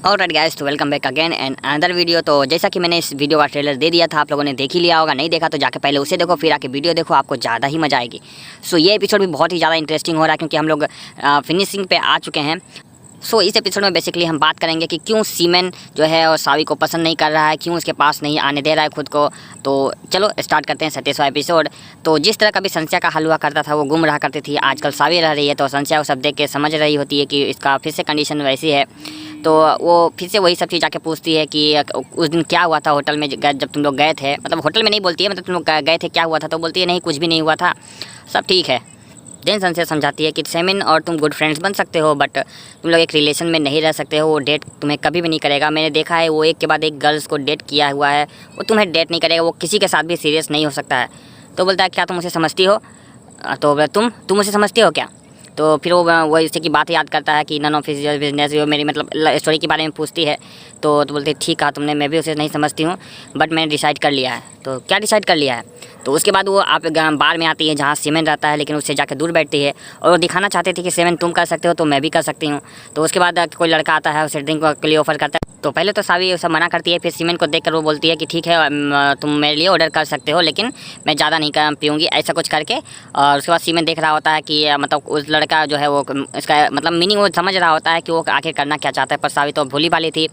Alright guys, तो welcome back again and another video. तो जैसा कि मैंने इस वीडियो का ट्रेलर दे दिया था, आप लोगों ने देख ही लिया होगा। नहीं देखा तो जाके पहले उसे देखो, फिर आके वीडियो देखो, आपको ज़्यादा ही मजा आएगी। सो ये एपिसोड भी बहुत ही ज़्यादा इंटरेस्टिंग हो रहा है क्योंकि हम लोग फिनिशिंग पे आ चुके हैं। सो इस एपिसोड में बेसिकली हम बात करेंगे कि क्यों सीमेन जो है और सावी को पसंद नहीं कर रहा है, क्यों उसके पास नहीं आने दे रहा है खुद को। तो चलो स्टार्ट करते हैं 37वां एपिसोड। तो जिस तरह का भी संस्या का हल हुआ करता था, वो गुम रहा करती थी, आजकल सावी रह रही है। तो संस्या वो सब देख के समझ रही होती है कि इसका फिर से कंडीशन वैसी है। तो वो फिर से वही सब चीज़ आके पूछती है कि उस दिन क्या हुआ था होटल में जब तुम लोग गए थे। मतलब होटल में नहीं बोलती है, मतलब तुम लोग गए थे क्या हुआ था। तो बोलती है नहीं, कुछ भी नहीं हुआ था, सब ठीक है। देन संस्या समझाती है कि सेमिन और तुम गुड फ्रेंड्स बन सकते हो, बट तुम लोग एक रिलेशन में नहीं रह सकते हो। वो डेट तुम्हें कभी भी नहीं करेगा। मैंने देखा है वो एक के बाद एक गर्ल्स को डेट किया हुआ है, वो तुम्हें डेट नहीं करेगा। वो किसी के साथ भी सीरियस नहीं हो सकता है। तो बोलता है क्या तुम मुझे समझती हो। तो बोला तुम मुझे समझती हो क्या। तो फिर वो इसी की बात याद करता है कि नन ऑफ हिज बिजनेस, वो मेरी मतलब स्टोरी के बारे में पूछती है। तो बोलते ठीक है तुमने, मैं भी उसे नहीं समझती हूँ, बट मैंने डिसाइड कर लिया है। तो क्या डिसाइड कर लिया है। तो उसके बाद वो आप बार में आती है जहाँ सीमेन रहता है, लेकिन उससे जाकर दूर बैठती है और वो दिखाना चाहती थी कि सीमेन तुम कर सकते हो तो मैं भी कर सकती हूँ। तो उसके बाद कोई लड़का आता है, उसे ड्रिंक के लिए ऑफर करता है। तो पहले तो सावी सब मना करती है, फिर सीमेन को देखकर वो बोलती है कि ठीक है तुम मेरे लिए ऑर्डर कर सकते हो, लेकिन मैं ज़्यादा नहीं पीऊँगी, ऐसा कुछ करके। और उसके बाद सीमेन देख रहा होता है कि मतलब उस लड़का जो है वो इसका मतलब मीनिंग वो समझ रहा होता है कि वो आखिर करना क्या चाहता है। पर सावी तो भोली भाली थी।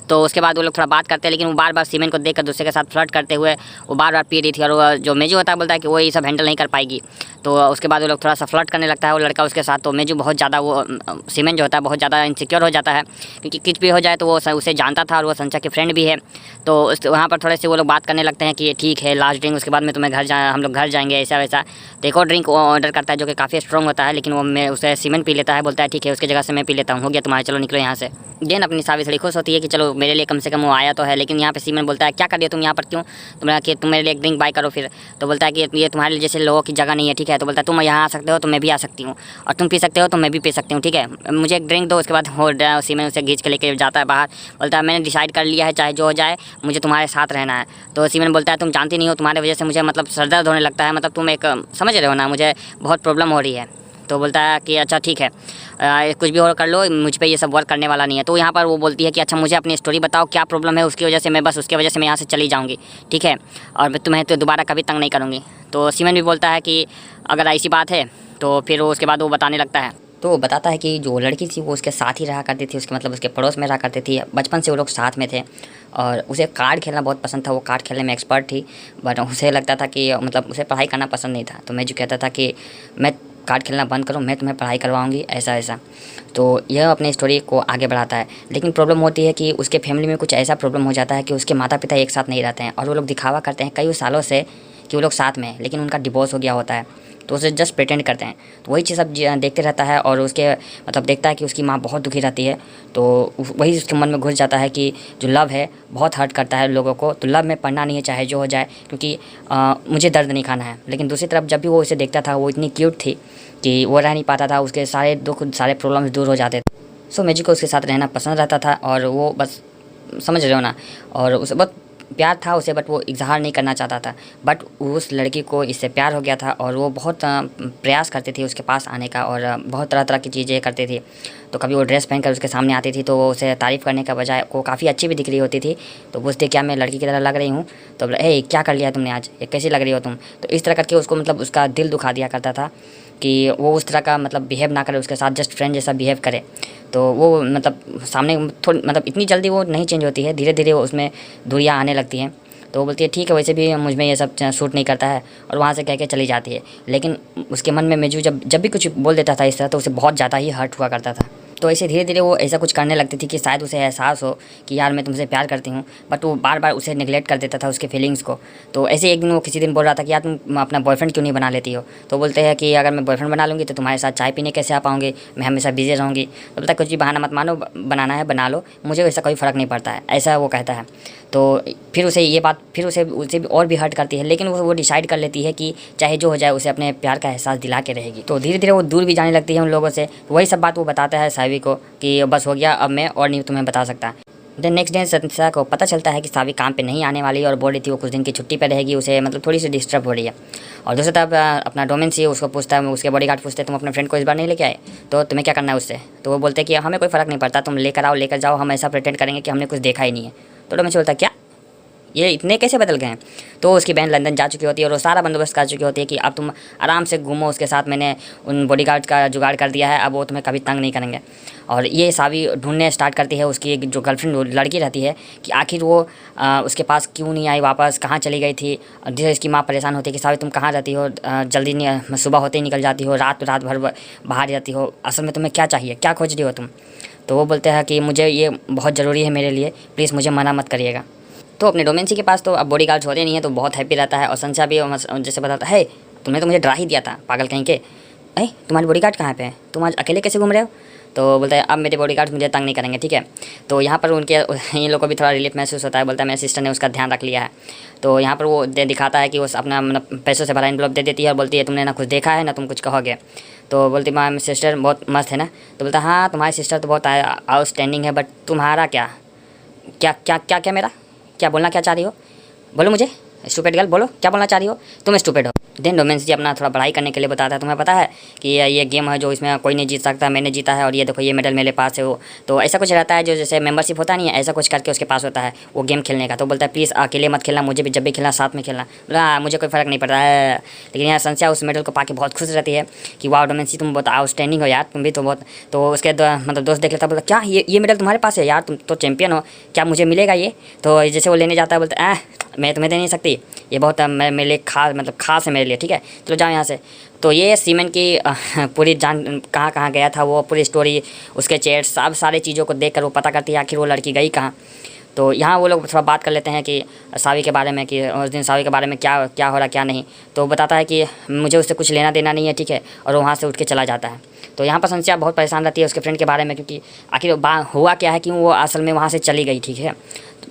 तो उसके बाद वो लोग थोड़ा बात करते हैं, लेकिन वो बार बार सीमेन को देखकर दूसरे के साथ फ्लर्ट करते हुए वो बार बार पी रही थी। और वो जो मेजू होता है बोलता है कि वो ये सब हैंडल नहीं कर पाएगी। तो उसके बाद वो लोग थोड़ा सा फ्लर्ट करने लगता है वो लड़का उसके साथ। तो मेजू बहुत ज़्यादा वो सीमेन जो होता है बहुत ज़्यादा इनसिक्योर हो जाता है, क्योंकि कुछ भी हो जाए तो वो उसे जानता था और वो संचा की फ्रेंड भी है। तो वहाँ पर थोड़े से वो लोग बात करने लगते हैं कि ठीक है लास्ट ड्रिंक, उसके बाद में तुम्हें हम लोग घर जाएंगे, ऐसा वैसा। तो एक और ड्रिंक ऑर्डर करता है जो कि काफ़ी स्ट्रॉन्ग होता है, लेकिन वो मैं उसे सीमेन पी लेता है। बोलता है ठीक है उसकी जगह से मैं पी लेता हूँ, हो गया तुम्हारे, चलो निकलो यहाँ से। देन अपनी सावी थोड़ी खुश होती है कि चलो मेरे लिए कम से कम वो आया तो है। लेकिन यहाँ पे सीमेन बोलता है क्या कर दिया तुम यहाँ पर, क्यों कि तुम मेरे लिए एक ड्रिंक बाय करो फिर। तो बोलता है कि ये तुम्हारे लिए जैसे लोगों की जगह नहीं है, ठीक है। तो बोलता है तुम यहाँ आ सकते हो तो मैं भी आ सकती हूँ, और तुम पी सकते हो तो मैं भी पी सकती हूँ, ठीक है, मुझे एक ड्रिंक दो। उसके बाद हो सीमेन उसे खींच के लेके जाता है बाहर। बोलता है मैंने डिसाइड कर लिया है, चाहे जो हो जाए मुझे तुम्हारे साथ रहना है। तो सीमेन बोलता है तुम जानती नहीं हो, तुम्हारे वजह से मुझे मतलब सर दर्द होने लगता है, मतलब तुम एक समझ रहे हो ना, मुझे बहुत प्रॉब्लम हो रही है। तो बोलता है कि अच्छा ठीक है कुछ भी और कर लो, मुझ पे ये सब वर्क करने वाला नहीं है। तो यहाँ पर वो बोलती है कि अच्छा मुझे अपनी स्टोरी बताओ, क्या प्रॉब्लम है, उसकी वजह से मैं यहाँ से चली जाऊँगी, ठीक है, और मैं तुम्हें तो दोबारा कभी तंग नहीं करूँगी। तो सीमेन भी बोलता है कि अगर ऐसी बात है तो फिर उसके बाद वो बताने लगता है। तो वो बताता है कि जो लड़की थी वो उसके साथ ही रहा करती थी, उसके मतलब उसके पड़ोस में रहा करती थी, बचपन से वो लोग साथ में थे। और उसे कार्ड खेलना बहुत पसंद था, वो कार्ड खेलने में एक्सपर्ट थी। बट उसे लगता था कि मतलब उसे पढ़ाई करना पसंद नहीं था। तो मैं जो कहता था कि मैं कार्ड खेलना बंद करो, मैं तुम्हें पढ़ाई करवाऊंगी, ऐसा ऐसा। तो यह अपनी स्टोरी को आगे बढ़ाता है। लेकिन प्रॉब्लम होती है कि उसके फैमिली में कुछ ऐसा प्रॉब्लम हो जाता है कि उसके माता पिता एक साथ नहीं रहते हैं, और वो लोग दिखावा करते हैं कई सालों से कि वो लोग साथ में हैं, लेकिन उनका डिवोर्स हो गया होता है। तो उसे जस्ट प्रिटेंड करते हैं। तो वही चीज़ सब देखते रहता है, और उसके मतलब देखता है कि उसकी माँ बहुत दुखी रहती है। तो वही उसके मन में घुस जाता है कि जो लव है बहुत हर्ट करता है लोगों को, तो लव में पढ़ना नहीं है चाहे जो हो जाए, क्योंकि मुझे दर्द नहीं खाना है। लेकिन दूसरी तरफ जब भी वो उसे देखता था, वो इतनी क्यूट थी कि वो रह नहीं पाता था, उसके सारे दुख सारे प्रॉब्लम्स दूर हो जाते थे। सो मेजी को उसके साथ रहना पसंद रहता था, और वो बस समझ रहे हो ना, और उसे बहुत प्यार था उसे, बट वो इजहार नहीं करना चाहता था। बट उस लड़की को इससे प्यार हो गया था, और वो बहुत प्रयास करती थी उसके पास आने का, और बहुत तरह तरह की चीज़ें करती थी। तो कभी वो ड्रेस पहनकर उसके सामने आती थी तो वो उसे तारीफ़ करने का बजाय वो काफ़ी अच्छी भी दिख रही होती थी। तो पूछते क्या मैं लड़की की तरह लग रही हूँ। तो बोला ए क्या कर लिया तुमने आज, ये कैसी लग रही हो तुम। तो इस तरह करके उसको मतलब उसका दिल दुखा दिया करता था कि वो उस तरह का मतलब बिहेव ना करे उसके साथ, जस्ट फ्रेंड जैसा बिहेव करे। तो वो मतलब सामने थोड़ी मतलब इतनी जल्दी वो नहीं चेंज होती है, धीरे धीरे वो उसमें दूरियाँ आने लगती हैं। तो वो बोलती है ठीक है वैसे भी मुझ में ये सब सूट नहीं करता है, और वहाँ से कह के चली जाती है। लेकिन उसके मन में मेजू जब भी कुछ बोल देता था इस तरह, तो उसे बहुत ज़्यादा ही हर्ट हुआ करता था। तो ऐसे धीरे धीरे वो ऐसा कुछ करने लगती थी कि शायद उसे एहसास हो कि यार मैं तुमसे प्यार करती हूँ, बट वो बार बार उसे निगलेक्ट कर देता था उसके फीलिंग्स को। तो ऐसे एक दिन वो किसी दिन बोल रहा था कि यार तुम अपना बॉयफ्रेंड क्यों नहीं बना लेती हो। तो बोलते हैं कि अगर मैं बॉयफ्रेंड बना लूँगी तो तुम्हारे साथ चाय पीने कैसे आ पाऊँगी, मैं हमेशा बिजी रहूँगी। तो बोलता है कुछ भी बहाना मत मानो, बनाना है बना लो, मुझे वैसा कोई फ़र्क नहीं पड़ता है, ऐसा वो कहता है। तो फिर उसे ये बात फिर उसे भी और भी हर्ट करती है, लेकिन वो डिसाइड कर लेती है कि चाहे जो हो जाए उसे अपने प्यार का एहसास दिला के रहेगी। तो धीरे धीरे वो दूर भी जाने लगती है उन लोगों से। वही सब बात वो बताता है सावी को कि बस हो गया, अब मैं और नहीं तुम्हें बता सकता। देन नेक्स्ट डे संध्या को पता चलता है कि सावी काम पे नहीं आने वाली और बोल रही थी वो कुछ दिन की छुट्टी पे रहेगी, उसे मतलब थोड़ी सी डिस्टर्ब हो रही है। और दूसरी तरफ अपना डोमेन सी उसको पूछता है, उसके बॉडीगार्ड पूछते हैं तुम अपने फ्रेंड को इस बार नहीं लेके आए तो तुम्हें क्या करना है उससे। तो वो बोलते हैं कि हमें कोई फ़र्क नहीं पड़ता, तुम लेकर आओ लेकर जाओ, हम ऐसा प्रिटेंड करेंगे कि हमने कुछ देखा ही नहीं है। तो डोमेन सी बोलता है क्या ये इतने कैसे बदल गए हैं। तो उसकी बहन लंदन जा चुकी होती है और वो सारा बंदोबस्त कर चुकी होती है कि अब तुम आराम से घूमो उसके साथ, मैंने उन बॉडीगार्ड का जुगाड़ कर दिया है, अब वो तुम्हें कभी तंग नहीं करेंगे। और ये सावी ढूंढने स्टार्ट करती है उसकी एक जो गर्लफ्रेंड लड़की रहती है कि आखिर वो उसके पास क्यों नहीं आई वापस, कहाँ चली गई थी। जिससे इसकी माँ परेशान होती है कि सावी तुम कहाँ रहती हो, जल्दी नहीं सुबह होते ही निकल जाती हो, रात भर बाहर रहती हो, असल में तुम्हें क्या चाहिए, क्या खोज रही हो तुम। तो वो बोलते हैं कि मुझे ये बहुत ज़रूरी है मेरे लिए, प्लीज़ मुझे मना मत करिएगा। तो अपने डोमेंसी के पास तो अब बॉडीगार्ड्स होते नहीं है तो बहुत हैप्पी रहता है। और संध्या भी जैसे बताता है तुमने तो मुझे डरा ही दिया था पागल कहीं के, तुम्हारे बॉडीगार्ड कहाँ पे हैं, तुम आज अकेले कैसे घूम रहे हो। तो बोलता है अब मेरे बॉडीगार्ड्स मुझे तंग नहीं करेंगे, ठीक है। तो यहाँ पर उनके इन लोगों को भी थोड़ा रिलीफ महसूस होता है। बोलता है मेरे सिस्टर ने उसका ध्यान रख लिया है। तो यहाँ पर वो दिखाता है कि वो अपना मतलब पैसों से भरा एनवलप दे देती है और बोलती है तुमने ना कुछ देखा है ना तुम कुछ कहोगे। तो बोलती माँ सिस्टर बहुत मस्त है ना। तो बोलता हाँ तुम्हारी सिस्टर तो बहुत आउटस्टैंडिंग है, बट तुम्हारा क्या क्या क्या क्या क्या मेरा क्या बोलना क्या चाह रही हो, बोलो मुझे स्टूपिड गर्ल, बोलो क्या बोलना चाह रही हो, तुम स्टूपिड हो। देन डोमेंस जी अपना थोड़ा पढ़ाई करने के लिए बताता है, तुम्हें पता है कि ये गेम है जो इसमें कोई नहीं जीत सकता, मैंने जीता है और ये देखो ये मेडल मेरे पास है। वो तो ऐसा कुछ रहता है जो जैसे मेंबरशिप होता नहीं है, ऐसा कुछ करके उसके पास होता है वो गेम खेलने का। तो बोलता है प्लीज़ अकेले मत खेलना, मुझे भी जब भी खेलना साथ में खेलना। बोला मुझे कोई फ़र्क नहीं पड़ता है। लेकिन यहाँ संध्या उस मेडल को पाके बहुत खुश रहती है कि वाह डोमेंस जी तुम बहुत आउटस्टैंडिंग हो यार, तुम भी तो बहुत। तो उसके मतलब दोस्त देख लेता, बोलता क्या ये मेडल तुम्हारे पास है यार, तुम तो चैंपियन हो, क्या मुझे मिलेगा ये। तो जैसे वो लेने जाता है बोलता मैं तुम्हें दे नहीं सकती, ये बहुत मेरे लिए खास है मेरे लिए, ठीक है चलो जाओ यहाँ से। तो ये सीमेन की पूरी जान कहाँ कहाँ गया था वो पूरी स्टोरी, उसके चैट सब सारी चीज़ों को देखकर वो पता करती है आखिर वो लड़की गई कहाँ। तो यहाँ वो लोग थोड़ा बात कर लेते हैं कि सावी के बारे में, कि उस दिन सावी के बारे में क्या क्या हो रहा क्या नहीं। तो बताता है कि मुझे उससे कुछ लेना देना नहीं है, ठीक है, और वहाँ से उठ के चला जाता है। तो यहाँ पर संध्या बहुत परेशान रहती है उसके फ्रेंड के बारे में, क्योंकि आखिर हुआ क्या है कि वो असल में वहाँ से चली गई, ठीक है।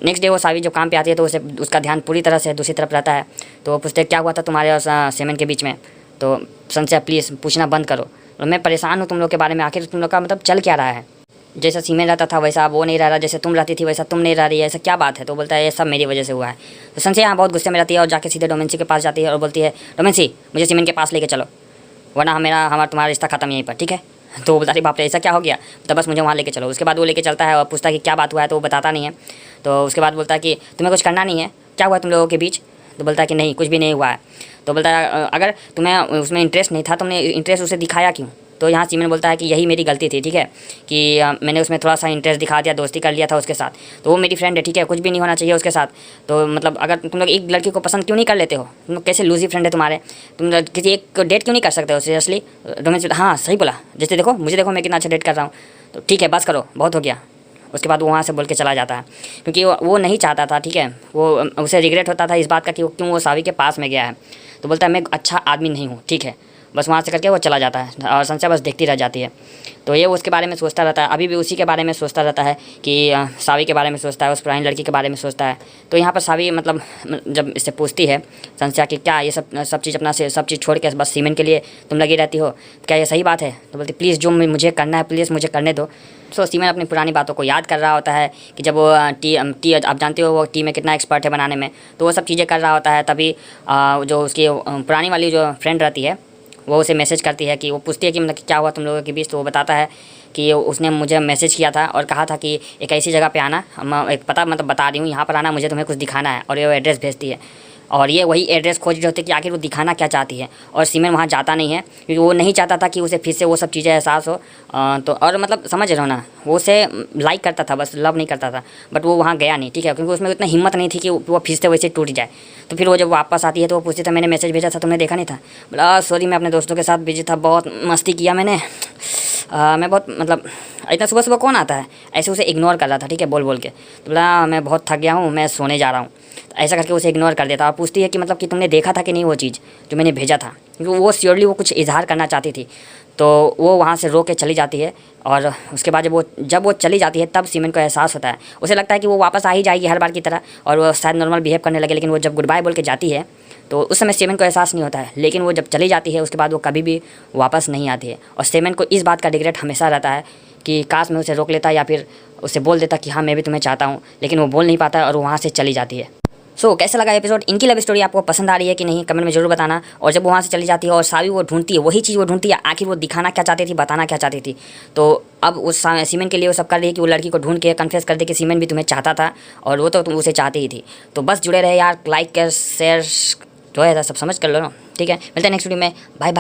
नेक्स्ट डे वो सावी जो काम पे आती है तो उसे उसका ध्यान पूरी तरह से दूसरी तरफ रहता है। तो वो पूछते क्या हुआ था तुम्हारे और सीमेन के बीच में। तो संध्या प्लीज़ पूछना बंद करो, और मैं परेशान हूँ तुम लोग के बारे में, आखिर तुम लोग का मतलब चल क्या रहा है। जैसा सीमेन रहता था वैसा वो नहीं रह रहा, जैसे तुम रहती थी वैसा तुम नहीं रह रही है, ऐसा क्या बात है। तो बोलता है ये सब मेरी वजह से हुआ है। तो संध्या यहाँ बहुत गुस्से में रहती है और जाके सीधे डोमेंसी के पास जाती है और बोलती है डोमेंसी मुझे सीमेन के पास लेके चलो, वरना हमारा तुम्हारा रिश्ता खत्म यहीं पर, ठीक है। तो बोलता है बाप रे ऐसा क्या हो गया, तो बस मुझे वहाँ लेके चलो। उसके बाद वो लेके चलता है और पूछता है कि क्या बात हुआ है, तो वो बताता नहीं है। तो उसके बाद बोलता है कि तुम्हें कुछ करना नहीं है, क्या हुआ तुम लोगों के बीच। तो बोलता है कि नहीं कुछ भी नहीं हुआ है। तो बोलता है अगर तुम्हें उसमें इंटरेस्ट नहीं था तुमने इंटरेस्ट उसे दिखाया क्यों। तो यहाँ सीमेन बोलता है कि यही मेरी गलती थी, ठीक है, कि मैंने उसमें थोड़ा सा इंटरेस्ट दिखा दिया, दोस्ती कर लिया था उसके साथ। तो वो मेरी फ्रेंड है, ठीक है, कुछ भी नहीं होना चाहिए उसके साथ। तो मतलब अगर तुम लोग एक लड़की को पसंद क्यों नहीं कर लेते हो, तुम लोग कैसे लूजी फ्रेंड है तुम्हारे, तुम किसी एक डेट क्यों नहीं कर सकते हो सीरियसली। डोमेंस हाँ सही बोला, जैसे देखो मुझे देखो मैं कितना अच्छा डेट कर रहा हूँ, तो ठीक है बस करो बहुत हो गया। उसके बाद वो वहाँ से बोल के चला जाता है, क्योंकि वो नहीं चाहता था, ठीक है, वो उसे रिग्रेट होता था इस बात का कि वो क्यों वो सावी के पास में गया है। तो बोलता है मैं अच्छा आदमी नहीं हूँ, ठीक है, बस वहाँ से करके वो चला जाता है और संध्या बस देखती रह जाती है। तो ये उसके बारे में सोचता रहता है, अभी भी उसी के बारे में सोचता रहता है कि सावी के बारे में सोचता है, उस पुरानी लड़की के बारे में सोचता है। तो यहाँ पर सावी मतलब जब इससे पूछती है संध्या कि क्या ये सब चीज़ अपना सब चीज़ छोड़ के बस सीमेन के लिए तुम लगी रहती हो, क्या ये सही बात है। तो बोलती प्लीज़ जो मुझे करना है प्लीज़ मुझे करने दो। तो सीमेन अपनी पुरानी बातों को याद कर रहा होता है कि जब वो टी आप जानते हो वो टी में कितना एक्सपर्ट है बनाने में, तो वो सब चीज़ें कर रहा होता है। तभी जो उसकी पुरानी वाली जो फ्रेंड रहती है वो उसे मैसेज करती है, कि वो पूछती है कि मतलब क्या हुआ तुम लोगों के बीच। तो वो बताता है कि उसने मुझे मैसेज किया था और कहा था कि एक ऐसी जगह पे आना, हम एक पता मतलब बता रही हूँ यहाँ पर आना, मुझे तुम्हें कुछ दिखाना है, और ये एड्रेस भेजती है। और ये वही एड्रेस खोज रही होती है कि आखिर वो दिखाना क्या चाहती है। और सीमेन वहाँ जाता नहीं है क्योंकि वो नहीं चाहता था कि उसे फिर से वो सब चीज़ें एहसास हो। तो और मतलब समझ रहे हो ना, वो उसे लाइक करता था बस लव नहीं करता था, बट वो वहाँ गया नहीं, ठीक है, क्योंकि उसमें इतना हिम्मत नहीं थी कि वो फिर से वैसे टूट जाए। तो फिर वो जब वापस आती है तो वो पूछती था मैंने मैसेज भेजा था तुमने देखा नहीं था। बोला सॉरी मैं अपने दोस्तों के साथ बिजी था, बहुत मस्ती किया मैंने, मैं बहुत मतलब इतना सुबह सुबह कौन आता है, ऐसे उसे इग्नोर कर रहा था, ठीक है, बोल के। तो बोला मैं बहुत थक गया हूँ मैं सोने जा रहा हूँ। तो ऐसा करके उसे इग्नोर कर देता और पूछती है कि मतलब कि तुमने देखा था कि नहीं वो चीज़ जो मैंने भेजा था, क्योंकि वो श्योरली वो कुछ इजहार करना चाहती थी। तो वो वहाँ से रो के चली जाती है। और उसके बाद जब वो चली जाती है तब सीमेन को एहसास होता है, उसे लगता है कि वो वापस आ ही जाएगी हर बार की तरह और वो शायद नॉर्मल बिहेव करने लगे। लेकिन वो जब गुड बाय बोल के जाती है तो उस समय सीमेन को एहसास नहीं होता है, लेकिन वो जब चली जाती है उसके बाद वो कभी भी वापस नहीं आती है। और सीमेन को इस बात का रिग्रेट हमेशा रहता है कि काश मैं उसे रोक लेता या फिर उससे बोल देता कि हाँ मैं भी तुम्हें चाहता हूँ, लेकिन वो बोल नहीं पाता और वहाँ से चली जाती है। सो कैसा लगा एपिसोड? इनकी लव स्टोरी आपको पसंद आ रही है कि नहीं, कमेंट में जरूर बताना। और जब वहाँ से चली जाती है और सावी वो ढूंढती है, वही चीज़ वो ढूंढती है, आखिर वो दिखाना क्या चाहती थी, बताना क्या चाहती थी। तो अब उस सीमेन के लिए वो सब कर रही है कि वो लड़की को ढूंढ के कन्फेस कर दे कि सीमेन भी तुम्हें चाहता था और वो तो तुम उसे चाहती ही थी। तो बस जुड़े रहे यार, लाइक कर शेयर जो है सब समझ कर लो ना। ठीक है, मिलते हैं नेक्स्ट वीडियो में, बाय बाय।